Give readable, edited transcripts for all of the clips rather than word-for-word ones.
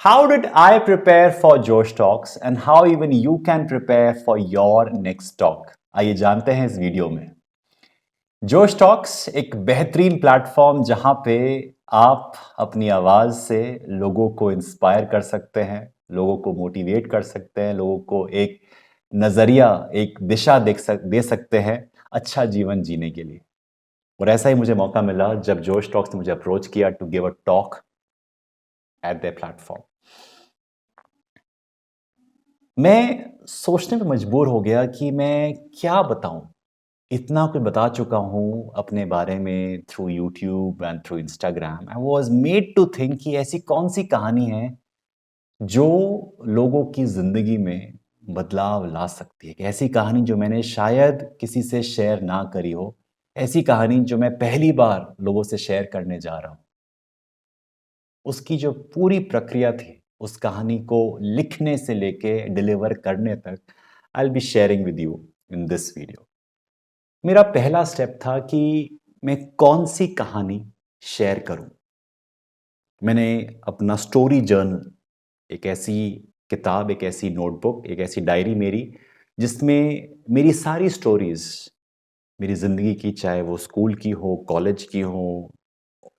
How did I prepare for Josh Talks and how even you can prepare for your next talk? आइए जानते हैं इस video में। जोश टॉक्स एक बेहतरीन प्लेटफॉर्म जहां पे आप अपनी आवाज से लोगों को इंस्पायर कर सकते हैं, लोगों को मोटिवेट कर सकते हैं, लोगों को एक नजरिया, एक दिशा दे सकते हैं अच्छा जीवन जीने के लिए। और ऐसा ही मुझे मौका मिला जब जोश टॉक्स ने मुझे अप्रोच किया to give a talk at the platform. मैं सोचने पे मजबूर हो गया कि मैं क्या बताऊं। इतना कुछ बता चुका हूं अपने बारे में through YouTube and through Instagram. I was made to think कि ऐसी कौन सी कहानी है जो लोगों की जिंदगी में बदलाव ला सकती है। कि ऐसी कहानी जो मैंने शायद किसी से शेयर ना करी हो, ऐसी कहानी जो मैं पहली बार लोगों से शेयर करने जा रहा हूं। उसकी जो पूरी प्रक्रिया थी, उस कहानी को लिखने से लेके डिलीवर करने तक, I will be sharing with you in this video. मेरा पहला स्टेप था कि मैं कौन सी कहानी शेयर करूं। मैंने अपना स्टोरी जर्नल, एक ऐसी किताब, एक ऐसी नोटबुक, एक ऐसी डायरी मेरी, जिसमें मेरी सारी स्टोरीज, मेरी ज़िंदगी की, चाहे वो स्कूल की हो, कॉलेज की हो,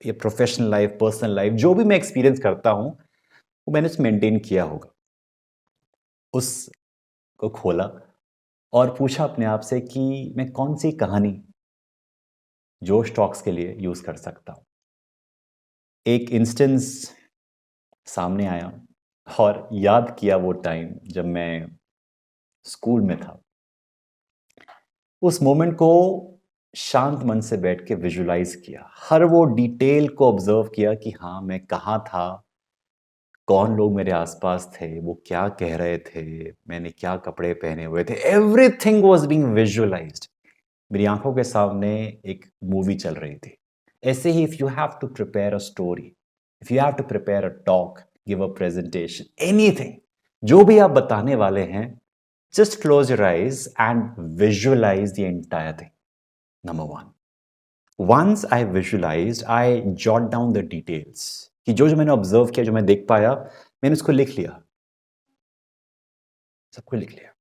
या प्रोफेशनल लाइफ, पर्सनल लाइफ, जो भी मैं एक्सपीरियंस करता हूं, वो मैंने उस मेंटेन किया होगा। उसको खोला और पूछा अपने आप से कि मैं कौन सी कहानी जोश टॉक्स के लिए यूज़ कर सकता हूं। एक इंस्टेंस सामने आया और याद किया वो टाइम जब मैं स्कूल में था। उस मोमेंट को शांत मन से बैठ के विजुलाइज किया, हर वो डिटेल को ऑब्जर्व किया कि हाँ, मैं कहाँ था, कौन लोग मेरे आसपास थे, वो क्या कह रहे थे, मैंने क्या कपड़े पहने हुए थे। Everything was being visualised. मेरी आंखों के सामने एक मूवी चल रही थी। ऐसे ही if you have to prepare a story, if you have to prepare a talk, give a presentation, anything, जो भी आप बताने वाले हैं, just close your eyes and visualise the entire thing. Number one, once I visualised, I jot down the details कि जो जो मैंने ऑब्जर्व किया, जो मैं देख पाया, मैंने उसको लिख लिया, सबको लिख लिया।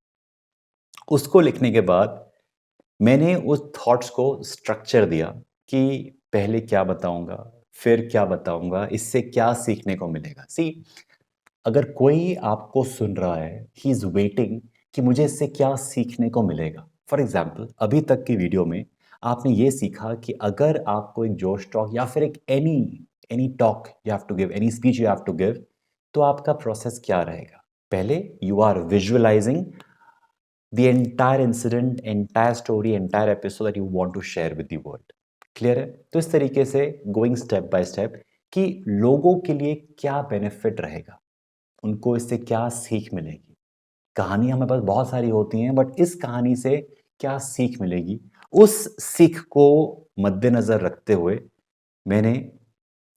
उसको लिखने के बाद मैंने उस थॉट्स को स्ट्रक्चर दिया कि पहले क्या बताऊंगा, फिर क्या बताऊंगा, इससे क्या सीखने को मिलेगा। सी, अगर कोई आपको सुन रहा है, ही इज वेटिंग कि मुझे इससे क्या सीखने को मिलेगा। फॉर एग्जाम्पल, अभी तक की वीडियो में आपने ये सीखा कि अगर आपको एक जोश टॉक या फिर एक any any talk you have to give, any speech you have to give, तो आपका प्रोसेस क्या रहेगा। पहले you are visualising the entire incident, entire story, entire episode that you want to share with the world. Clear है? तो इस तरीके से गोइंग स्टेप बाय स्टेप कि लोगों के लिए क्या बेनिफिट रहेगा, उनको इससे क्या सीख मिलेगी। कहानी हमें पास बहुत सारी होती हैं, बट इस कहानी से क्या सीख मिलेगी, उस सीख को मद्देनजर रखते हुए मैंने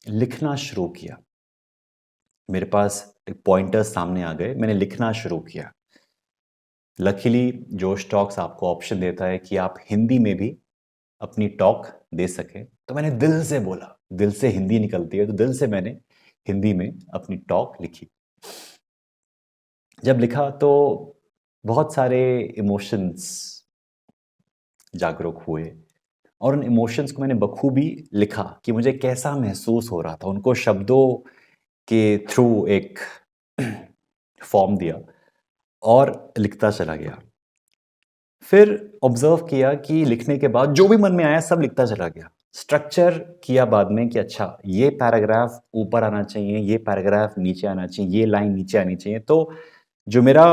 लिखना शुरू किया। मेरे पास पॉइंटर्स सामने आ गए, मैंने लिखना शुरू किया। लकीली जोश टॉक्स आपको ऑप्शन देता है कि आप हिंदी में भी अपनी टॉक दे सकें। तो मैंने दिल से बोला, दिल से हिंदी निकलती है, तो दिल से मैंने हिंदी में अपनी टॉक लिखी। जब लिखा तो बहुत सारे इमोशंस जागरूक हुए और उन इमोशंस को मैंने बखूबी लिखा कि मुझे कैसा महसूस हो रहा था, उनको शब्दों के थ्रू एक फॉर्म दिया और लिखता चला गया। फिर ऑब्जर्व किया कि लिखने के बाद जो भी मन में आया सब लिखता चला गया। स्ट्रक्चर किया बाद में कि अच्छा, ये पैराग्राफ ऊपर आना चाहिए, ये पैराग्राफ नीचे आना चाहिए, ये लाइन नीचे आनी चाहिए। तो जो मेरा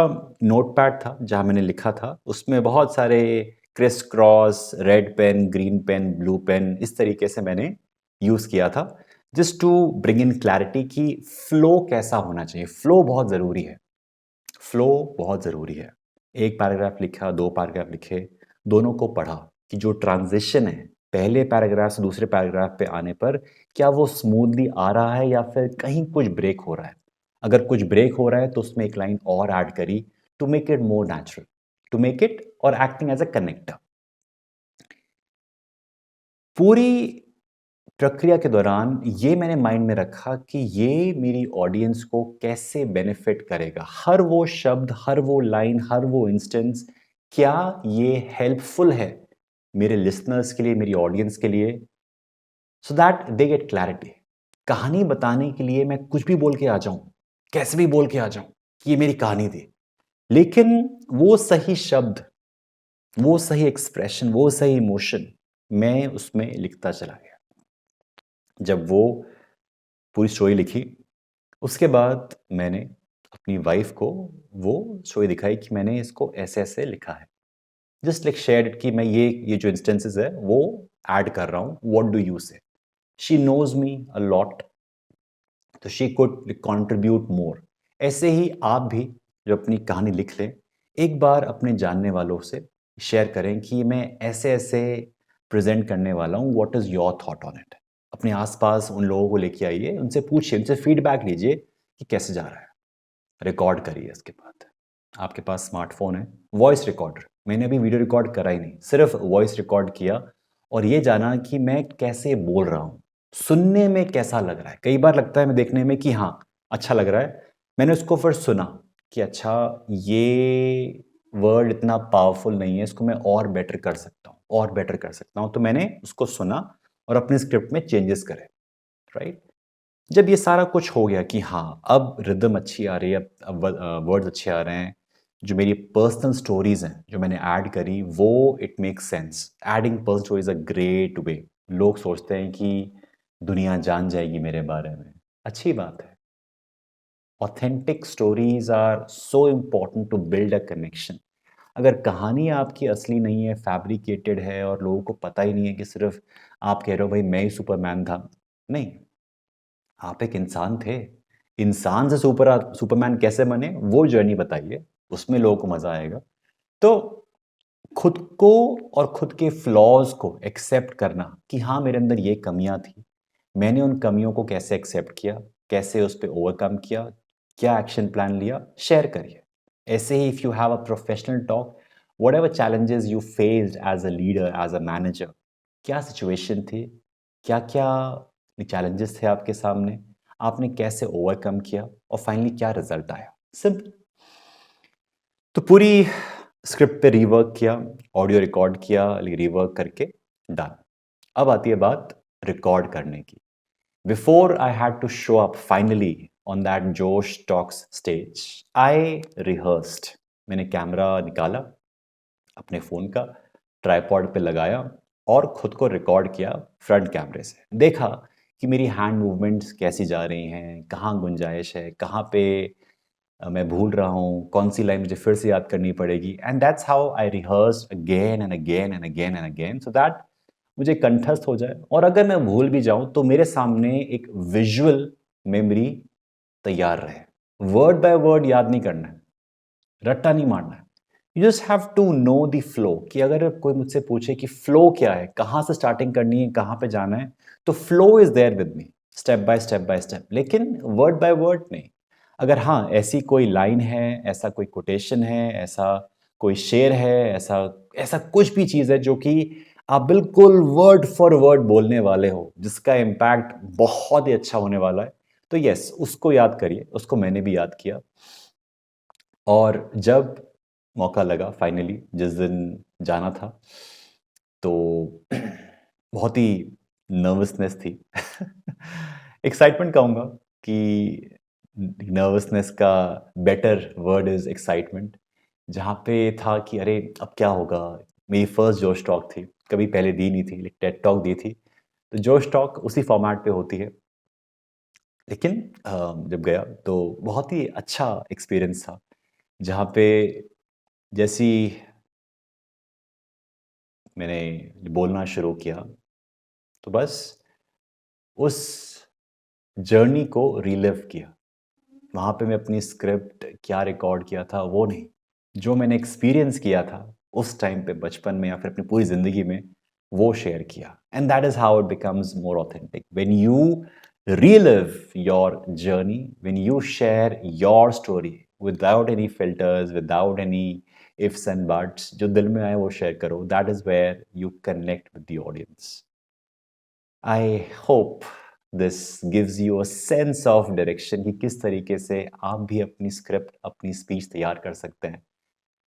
नोटपैड था जहाँ मैंने लिखा था, उसमें बहुत सारे criss cross, red pen, green pen, blue pen, इस तरीके से मैंने यूज़ किया था just to bring in clarity कि फ्लो कैसा होना चाहिए। फ्लो बहुत ज़रूरी है, फ्लो बहुत ज़रूरी है। एक पैराग्राफ लिखा, 2 पैराग्राफ लिखे, दोनों को पढ़ा कि जो ट्रांज़िशन है, पहले पैराग्राफ से दूसरे पैराग्राफ पे आने पर क्या वो स्मूथली आ रहा है या फिर कहीं कुछ ब्रेक हो रहा है। अगर कुछ ब्रेक हो रहा है तो उसमें एक लाइन और ऐड करी to make it more natural, to make it और एक्टिंग एज़ अ कनेक्टर। पूरी प्रक्रिया के दौरान ये मैंने माइंड में रखा कि ये मेरी ऑडियंस को कैसे बेनिफिट करेगा। हर वो शब्द, हर वो लाइन, हर वो इंस्टेंस, क्या ये हेल्पफुल है मेरे लिसनर्स के लिए, मेरी ऑडियंस के लिए, so that they get clarity. कहानी बताने के लिए मैं कुछ भी बोल के आ जाऊं, कैसे भी बोल के आ जाऊं कि ये मेरी कहानी थी, लेकिन वो सही शब्द, वो सही एक्सप्रेशन, वो सही इमोशन मैं उसमें लिखता चला गया। जब वो पूरी स्टोरी लिखी, उसके बाद मैंने अपनी वाइफ को वो स्टोरी दिखाई कि मैंने इसको ऐसे-ऐसे लिखा है। जस्ट लाइक शेयर्ड कि मैं ये जो इंस्टेंसेस है वो ऐड कर रहा हूँ, व्हाट डू यू से? She knows me a lot, तो शी कुड कंट्रीब्यूट मोर। ऐसे ही आप भी जो अपनी कहानी लिख लें, एक बार अपने जानने वालों से शेयर करें कि मैं ऐसे-ऐसे प्रेज़ेंट करने वाला हूँ, what is your thought on it? अपने आस-पास उन लोगों को लेके आइए, उनसे पूछिए, उनसे फीडबैक लीजिए कि कैसे जा रहा है। रिकॉर्ड करिए इसके बाद। आपके पास स्मार्टफ़ोन है, वॉइस रिकॉर्डर। मैंने अभी वीडियो रिकॉर्ड करा ही नहीं, सिर्फ़ वॉइस रिकॉर्ड किया और ये जाना कि मैं कैसे बोल रहा हूँ, सुनने में कैसा लग रहा है। कई बार लगता है मैं देखने में कि हाँ, अच्छा लग रहा है। मैंने उसको फिर सुना कि अच्छा ये वर्ड इतना पावरफुल नहीं है, इसको मैं और बेटर कर सकता हूँ, और बेटर कर सकता हूँ। तो मैंने उसको सुना और अपनी स्क्रिप्ट में चेंजेस करे, राइट? जब ये सारा कुछ हो गया कि हाँ, अब रिदम अच्छी आ रही है, अब वर्ड्स अच्छे आ रहे हैं, जो मेरी पर्सनल स्टोरीज़ हैं, जो मैंने ऐड करी, वो it makes sense. Adding personal stories a great way. लोग सोचते हैं कि दुनिया जान जाएगी मेरे बारे में। अच्छी बात है। Authentic stories are so important to build a connection. अगर कहानी आपकी असली नहीं है, फैब्रिकेटेड है और लोगों को पता ही नहीं है कि सिर्फ़ आप कह रहे हो, "भई, मैं ही सुपरमैन था।" नहीं, आप एक इंसान थे। इंसान से सुपरमैन कैसे बने, वो जर्नी बताइए, उसमें लोगों को मज़ा आएगा। तो खुद को और खुद के फ्लॉज़ को एक्सेप्ट करना कि हाँ, मेरे अंदर ये कमियाँ थी। मैंने उन कमियों को कैसे एक्सेप्ट किया, कैसे उस पे ओवरकम किया, क्या एक्शन प्लान लिया, शेयर करिए। ऐसे ही if you have a professional talk, whatever challenges you faced as a leader, as a manager, क्या सिचुएशन थी? क्या-क्या चैलेंजेस थे आपके सामने? आपने कैसे ओवरकम किया और फाइनली क्या रिज़ल्ट आया? सिंपल। तो पूरी स्क्रिप्ट पे रीवर्क किया, ऑडियो रिकॉर्ड किया, रीवर्क करके डन। अब आती है बात रिकॉर्ड करने की। Before I had to show up finally on that Josh Talks stage, I rehearsed. मैंने कैमरा निकाला अपने फ़ोन का, ट्राइपॉड पे लगाया और खुद को रिकॉर्ड किया फ्रंट कैमरे से। देखा कि मेरी हैंड मूवमेंट्स कैसी जा रही हैं, कहाँ गुंजाइश है, कहाँ पे मैं भूल रहा हूँ, कौन-सी लाइन मुझे फिर से याद करनी पड़ेगी, and that's how I rehearsed again and again and again and again so that मुझे कंठस्थ हो जाए और अगर मैं भूल भी जाऊँ तो मेरे सामने एक विजुअल मेमोरी तैयार रहे। वर्ड बाय वर्ड याद नहीं करना है, रट्टा नहीं मारना है। You just have to know the flow कि अगर कोई मुझसे पूछे कि फ्लो क्या है, कहाँ से स्टार्टिंग करनी है, कहाँ पे जाना है, तो flow is there with me, step by step by step, लेकिन वर्ड बाय वर्ड नहीं। अगर हाँ, ऐसी कोई लाइन है, ऐसा कोई कोटेशन है, ऐसा कोई शेर है, ऐसा ऐसा कुछ भी चीज़ है जो कि आप बिल्कुल वर्ड फॉर वर्ड बोलने वाले हो, जिसका इम्पैक्ट बहुत ही अच्छा होने वाला है, तो येस, उसको याद करिए। उसको मैंने भी याद किया और जब मौका लगा फाइनली जिस दिन जाना था, तो बहुत ही नर्वसनेस थी। एक्साइटमेंट कहूँगा कि नर्वसनेस का बेटर वर्ड इज़ एक्साइटमेंट। जहाँ पे था कि अरे! अब क्या होगा? मेरी फर्स्ट जोश टॉक थी, कभी पहले दी नहीं थी, एक टेड टॉक दी थी। तो जोश टॉक उसी फॉर्मेट पे होती है। लेकिन जब गया तो बहुत ही अच्छा एक्सपीरियंस था, जहाँ पे जैसे ही मैंने बोलना शुरू किया, तो बस उस जर्नी को रिलिव किया। वहाँ पे मैं अपनी स्क्रिप्ट क्या रिकॉर्ड किया था वो नहीं, जो मैंने एक्सपीरियंस किया था उस टाइम पे बचपन में या फिर अपनी पूरी ज़िंदगी में, वो शेयर किया। And that is how it becomes more authentic when you relive your journey, when you share your story without any filters, without any ifs and buts, जो दिल में आए वो शेयर करो। That is where you connect with the audience. I hope this gives you a sense of direction कि किस तरीके से आप भी अपनी स्क्रिप्ट, अपनी स्पीच तैयार कर सकते हैं।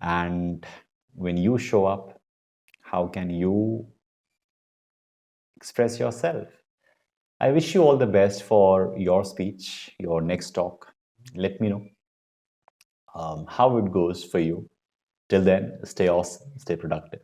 And when you show up, how can you express yourself? I wish you all the best for your speech, your next talk. Let me know how it goes for you. Till then, stay awesome, stay productive.